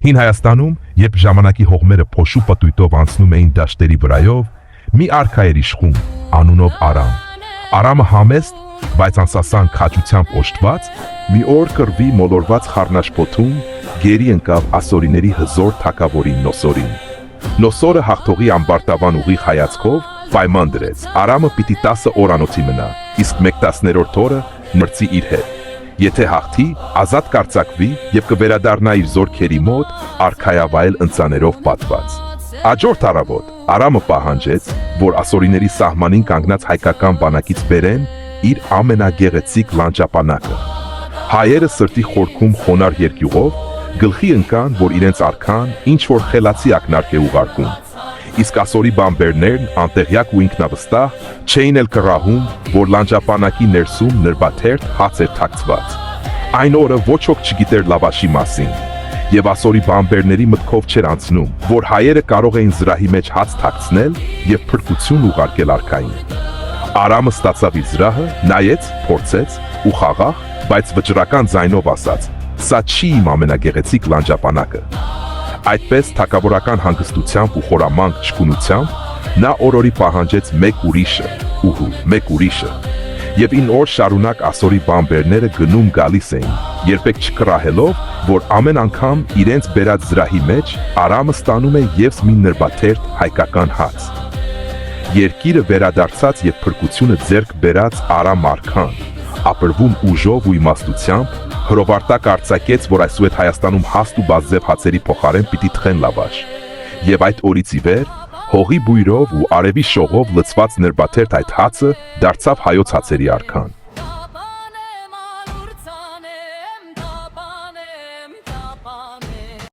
Հին Հայաստանում, երբ ժամանակի հողմերը փոշու պտույտով անցնում էին դաշտերի վրայով, մի արքա էր իշխում, անունով Արամ։ Արամը համեստ, բայց անսասան քաջությամբ օժտված, մի օր կռվի մոլորված խառնաշփոթում գերի ընկավ ասորիների հզոր թագավորի Նոսորին։ Նոսորը հաղթողի ամբարտավան ուղիղ հայացքով պայման դրեց. Արամը պիտի 10 օր անոթի մնա, իսկ 1/10 օրը մրցի իր հետ։ Եթե հաղթի, ազատ կարձակվի եւ կվերադառնա իր զորքերի մոտ արքայավայել ընծաներով պատված։ Հաջորդ առավոտ Արամը պահանջեց, որ ասորիների սահմանին կանգնած հայկական բանակից բերեն իր ամենագեղեցիկ լանջապանակը։ Հայերը սրտի խորքում խոնար երկյուղով գլխի ընկան, որ իրենց արքան ինչ-որ խելացի ակնարկ է ուղարկում։ Իսկ ասորի բամբերներն անտեղյակ ու ինքնավստահ չէին էլ կռահում, որ լանջապանակի ներսում նրբաթերթ հաց էր թաքցված։ Այն օրը ոչ ոք չգիտեր լավաշի մասին, եւ ասորի բամբերների մտքով չէր անցնում, որ հայերը կարող էին զրահի մեջ հաց թաքցնել եւ փրկություն ուղարկել արքային։ Արամը ստացավ իր զրահը, նայեց, փորձեց ու խաղաղ, բայց վճռական ձայնով ասաց. «Սա չի իմ ամենագեղեցիկ լանջապանակը»։ Այդպես թագավորական հանգստությամբ ու խորամանկ ճկունությամբ նա օրորի պահանջեց մեկ ուրիշը, եւ 9 օր շարունակ ասորի բամբերները գնում գալիս էին, երբեք չկռահելով, որ ամեն անգամ իրենց բերած զրահի մեջ Արամը ստանում է եւս մի նրբաթերթ հայկական հաց։ Երկիրը վերադարձած եւ փրկությունը ձեռք բերած Արամ արքան, ապրվում ուժով ու իմաստությամբ, հրովարտակ արձակեց, որ այսուհետ Հայաստանում հաստ ու բազձև հացերի փոխարեն պիտի թխեն լավաշ։ Եվ այդ օրից ի վեր, հողի բույրով ու արևի շողով լցված նրբաթերթ այդ հացը դարձավ հայոց հացերի արքան։